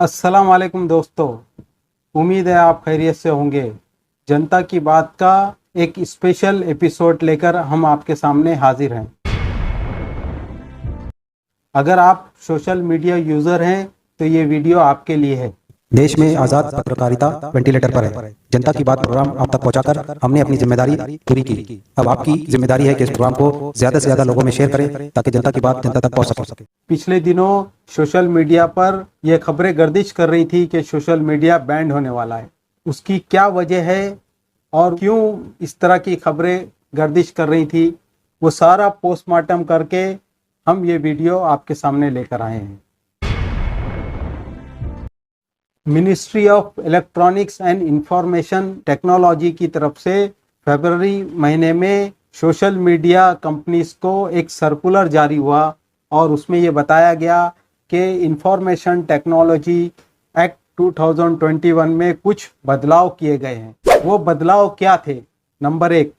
अस्सलाम वालेकुम दोस्तों, उम्मीद है आप खैरियत से होंगे। जनता की बात का एक स्पेशल एपिसोड लेकर हम आपके सामने हाजिर हैं। अगर आप सोशल मीडिया यूज़र हैं तो ये वीडियो आपके लिए है। देश में आजाद पत्रकारिता वेंटिलेटर पर है। जनता की बात प्रोग्राम आप तक पहुंचाकर हमने अपनी जिम्मेदारी पूरी की। अब आपकी जिम्मेदारी है कि इस प्रोग्राम को ज्यादा से ज्यादा लोगों में शेयर करें ताकि जनता की बात जनता तक पहुंच सके। पिछले दिनों सोशल मीडिया पर यह खबरें गर्दिश कर रही थी कि सोशल मीडिया बैंड होने वाला है। उसकी क्या वजह है और क्यों इस तरह की खबरें गर्दिश कर रही थी, वो सारा पोस्टमार्टम करके हम ये वीडियो आपके सामने लेकर आए हैं। Ministry of electronics and information technology की तरफ से फरवरी महीने में सोशल मीडिया कंपनीज को एक सर्कुलर जारी हुआ और उसमें ये बताया गया कि इंफॉर्मेशन टेक्नोलॉजी एक्ट 2021 में कुछ बदलाव किए गए हैं। वो बदलाव क्या थे? नंबर 1,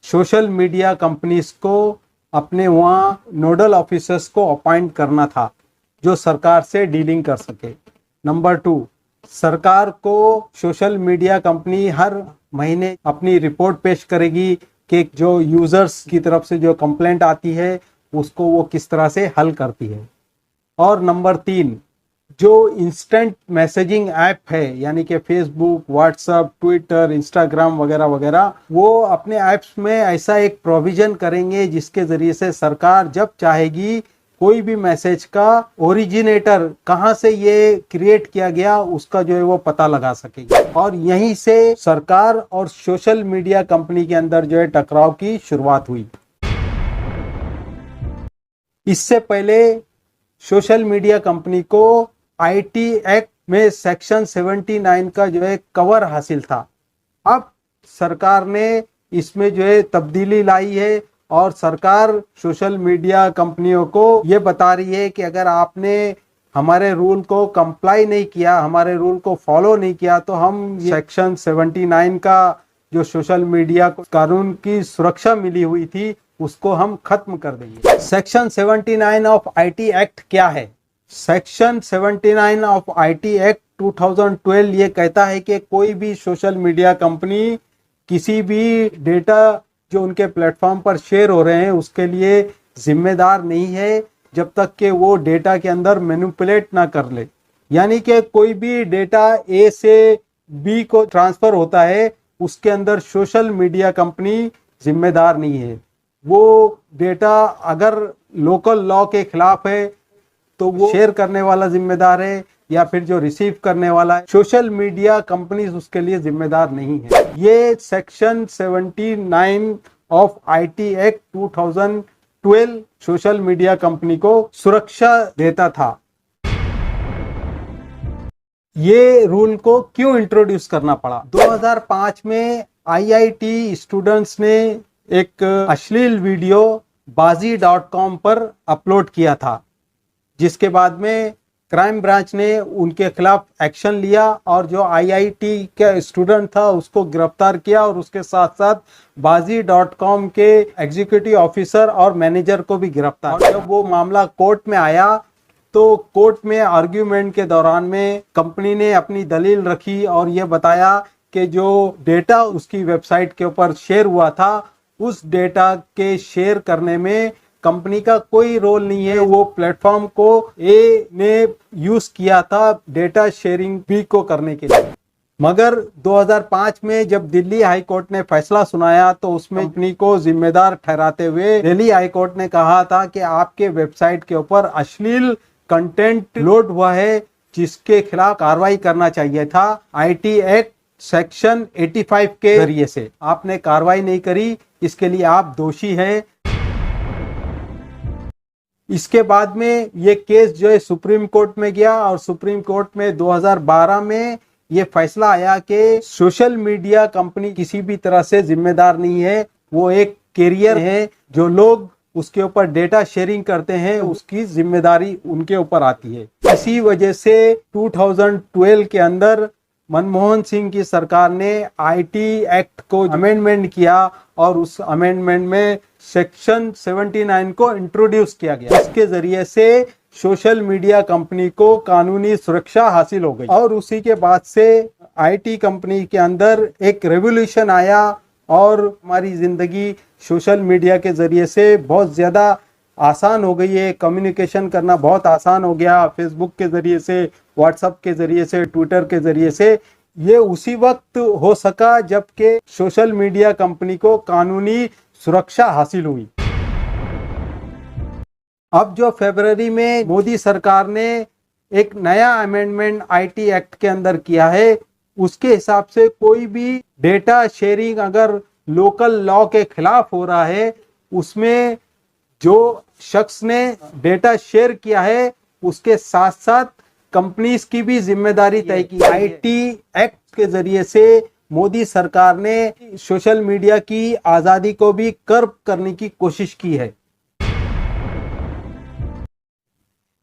सोशल मीडिया कंपनीज को अपने वहाँ नोडल ऑफिसर्स को अपॉइंट करना था जो सरकार से डीलिंग कर सके। नंबर 2, सरकार को सोशल मीडिया कंपनी हर महीने अपनी रिपोर्ट पेश करेगी कि जो यूजर्स की तरफ से जो कंप्लेंट आती है उसको वो किस तरह से हल करती है। और नंबर 3, जो इंस्टेंट मैसेजिंग ऐप है यानी कि फेसबुक, व्हाट्सएप, ट्विटर, इंस्टाग्राम वगैरह वगैरह, वो अपने ऐप्स में ऐसा एक प्रोविजन करेंगे जिसके ज़रिए से सरकार जब चाहेगी कोई भी मैसेज का ओरिजिनेटर कहाँ से ये क्रिएट किया गया उसका जो है वो पता लगा सकेगी। और यहीं से सरकार और सोशल मीडिया कंपनी के अंदर जो है टकराव की शुरुआत हुई। इससे पहले सोशल मीडिया कंपनी को आईटी एक्ट में सेक्शन 79 का जो है कवर हासिल था। अब सरकार ने इसमें जो है तब्दीली लाई है और सरकार सोशल मीडिया कंपनियों को ये बता रही है कि अगर आपने हमारे रूल को कंप्लाई नहीं किया, हमारे रूल को फॉलो नहीं किया, तो हम सेक्शन 79 का जो सोशल मीडिया कानून की सुरक्षा मिली हुई थी उसको हम खत्म कर देंगे। सेक्शन 79 ऑफ आईटी एक्ट क्या है? सेक्शन 79 ऑफ आईटी एक्ट 2012 ये कहता है कि कोई भी सोशल मीडिया कंपनी किसी भी डेटा जो उनके प्लेटफॉर्म पर शेयर हो रहे हैं उसके लिए जिम्मेदार नहीं है जब तक कि वो डेटा के अंदर मैनिपुलेट ना कर ले। यानी कि कोई भी डेटा ए से बी को ट्रांसफर होता है उसके अंदर सोशल मीडिया कंपनी जिम्मेदार नहीं है। वो डेटा अगर लोकल लॉ के खिलाफ है तो वो शेयर करने वाला जिम्मेदार है या फिर जो रिसीव करने वाला है, सोशल मीडिया कंपनीज उसके लिए जिम्मेदार नहीं है। ये section 79 of IT act 2012 social media company को सुरक्षा देता था। ये रूल को क्यों इंट्रोड्यूस करना पड़ा? 2005 में आईआईटी स्टूडेंट्स ने एक अश्लील वीडियो bazi.com पर अपलोड किया था, जिसके बाद में क्राइम ब्रांच ने उनके खिलाफ एक्शन लिया और जो आईआईटी का स्टूडेंट था उसको गिरफ्तार किया और उसके साथ साथ bazi.com के एग्जीक्यूटिव ऑफिसर और मैनेजर को भी गिरफ्तार। और जब वो मामला कोर्ट में आया तो कोर्ट में आर्ग्यूमेंट के दौरान में कंपनी ने अपनी दलील रखी और ये बताया कि जो डेटा उसकी वेबसाइट के ऊपर शेयर हुआ था उस डेटा के शेयर करने में कंपनी का कोई रोल नहीं है। वो प्लेटफॉर्म को ए ने यूज किया था डेटा शेयरिंग बी को करने के लिए। मगर 2005 में जब दिल्ली हाई कोर्ट ने फैसला सुनाया तो उसमें कंपनी को जिम्मेदार ठहराते हुए दिल्ली हाई कोर्ट ने कहा था कि आपके वेबसाइट के ऊपर अश्लील कंटेंट लोड हुआ है जिसके खिलाफ कार्रवाई करना चाहिए था। आईटी एक्ट सेक्शन 85 के जरिए से आपने कार्रवाई नहीं करी, इसके लिए आप दोषी हैं। इसके बाद में ये केस जो है सुप्रीम कोर्ट में गया और सुप्रीम कोर्ट में 2012 में ये फैसला आया कि सोशल मीडिया कंपनी किसी भी तरह से जिम्मेदार नहीं है। वो एक कैरियर है, जो लोग उसके ऊपर डेटा शेयरिंग करते हैं उसकी जिम्मेदारी उनके ऊपर आती है। इसी वजह से 2012 के अंदर मनमोहन सिंह की सरकार ने आईटी एक्ट को अमेंडमेंट किया और उस अमेंडमेंट में सेक्शन 79 को इंट्रोड्यूस किया गया। इसके जरिए से सोशल मीडिया कंपनी को कानूनी सुरक्षा हासिल हो गई और उसी के बाद से आईटी कंपनी के अंदर एक रेवोल्यूशन आया और हमारी जिंदगी सोशल मीडिया के जरिए से बहुत ज़्यादा आसान हो गई है। कम्युनिकेशन करना बहुत आसान हो गया, फेसबुक के ज़रिए से, व्हाट्सएप के ज़रिए से, ट्विटर के ज़रिए से। ये उसी वक्त हो सका जबकि सोशल मीडिया कंपनी को कानूनी सुरक्षा हासिल हुई। अब जो फरवरी में मोदी सरकार ने एक नया अमेंडमेंट आईटी एक्ट के अंदर किया है, उसके हिसाब से कोई भी डेटा शेयरिंग अगर लोकल लॉ के खिलाफ हो रहा है, उसमें जो शख्स ने डेटा शेयर किया है उसके साथ साथ कंपनीज की भी जिम्मेदारी तय की। आईटी एक्ट के जरिए से मोदी सरकार ने सोशल मीडिया की आजादी को भी कर्ब करने की कोशिश की है।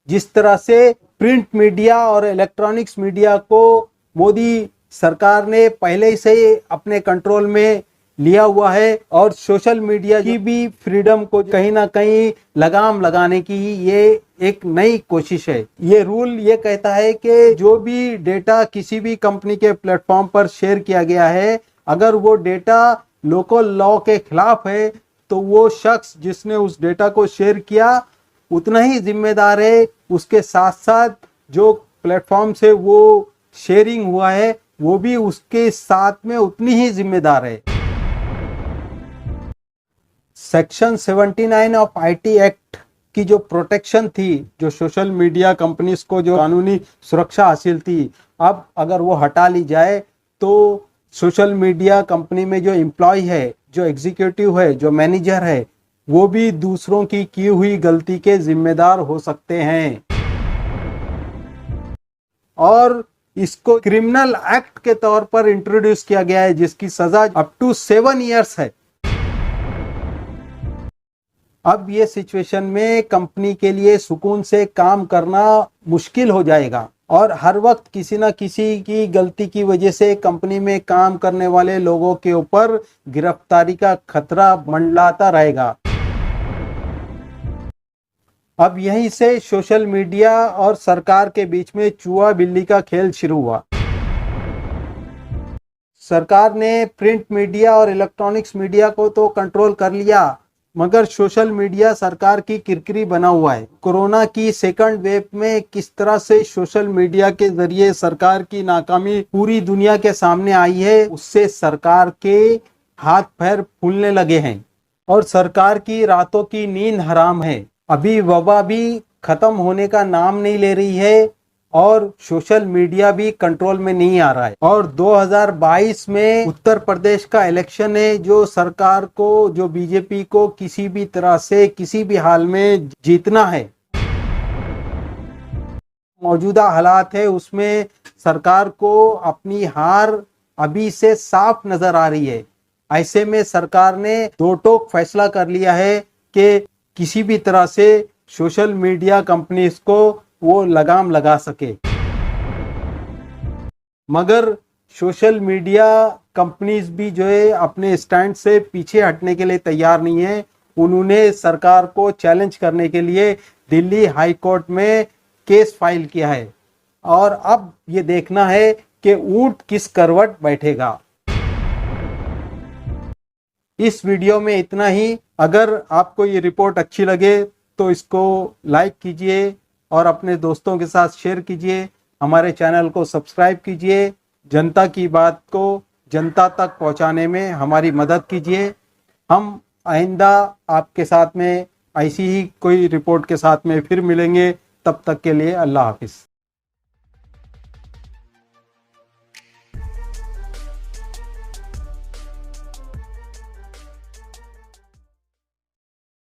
जिस तरह से प्रिंट मीडिया और इलेक्ट्रॉनिक्स मीडिया को मोदी सरकार ने पहले से ही अपने कंट्रोल में लिया हुआ है और सोशल मीडिया की भी फ्रीडम को कहीं ना कहीं लगाम लगाने की ये एक नई कोशिश है। ये रूल ये कहता है कि जो भी डेटा किसी भी कंपनी के प्लेटफॉर्म पर शेयर किया गया है, अगर वो डेटा लोकल लॉ के खिलाफ है तो वो शख्स जिसने उस डेटा को शेयर किया उतना ही जिम्मेदार है। उसके साथ साथ जो प्लेटफॉर्म से वो शेयरिंग हुआ है वो भी उसके साथ में उतनी ही जिम्मेदार है। सेक्शन 79 ऑफ आईटी एक्ट की जो प्रोटेक्शन थी, जो सोशल मीडिया कंपनीज को जो कानूनी सुरक्षा हासिल थी, अब अगर वो हटा ली जाए तो सोशल मीडिया कंपनी में जो एम्प्लॉय है, जो एग्जीक्यूटिव है, जो मैनेजर है, वो भी दूसरों की हुई गलती के जिम्मेदार हो सकते हैं। और इसको क्रिमिनल एक्ट के तौर पर इंट्रोड्यूस किया गया है जिसकी सजा अप टू 7 इयर्स है। अब ये सिचुएशन में कंपनी के लिए सुकून से काम करना मुश्किल हो जाएगा और हर वक्त किसी न किसी की गलती की वजह से कंपनी में काम करने वाले लोगों के ऊपर गिरफ्तारी का खतरा मंडलाता रहेगा। अब यहीं से सोशल मीडिया और सरकार के बीच में चूहा बिल्ली का खेल शुरू हुआ। सरकार ने प्रिंट मीडिया और इलेक्ट्रॉनिक्स मीडिया को तो कंट्रोल कर लिया, मगर सोशल मीडिया सरकार की किरकिरी बना हुआ है। कोरोना की सेकंड वेव में किस तरह से सोशल मीडिया के जरिए सरकार की नाकामी पूरी दुनिया के सामने आई है, उससे सरकार के हाथ पैर फूलने लगे हैं और सरकार की रातों की नींद हराम है। अभी वबा भी खत्म होने का नाम नहीं ले रही है और सोशल मीडिया भी कंट्रोल में नहीं आ रहा है। और 2022 में उत्तर प्रदेश का इलेक्शन है जो सरकार को, जो बीजेपी को किसी भी तरह से किसी भी हाल में जीतना है। मौजूदा हालात है उसमें सरकार को अपनी हार अभी से साफ नजर आ रही है। ऐसे में सरकार ने दो टोक फैसला कर लिया है कि किसी भी तरह से सोशल मीडिया कंपनीज को वो लगाम लगा सके, मगर सोशल मीडिया कंपनीज भी जो है अपने स्टैंड से पीछे हटने के लिए तैयार नहीं है। उन्होंने सरकार को चैलेंज करने के लिए दिल्ली हाई कोर्ट में केस फाइल किया है और अब ये देखना है कि ऊंट किस करवट बैठेगा। इस वीडियो में इतना ही। अगर आपको ये रिपोर्ट अच्छी लगे तो इसको लाइक कीजिए और अपने दोस्तों के साथ शेयर कीजिए। हमारे चैनल को सब्सक्राइब कीजिए। जनता की बात को जनता तक पहुंचाने में हमारी मदद कीजिए। हम आइंदा आपके साथ में ऐसी ही कोई रिपोर्ट के साथ में फिर मिलेंगे। तब तक के लिए अल्लाह हाफिज़।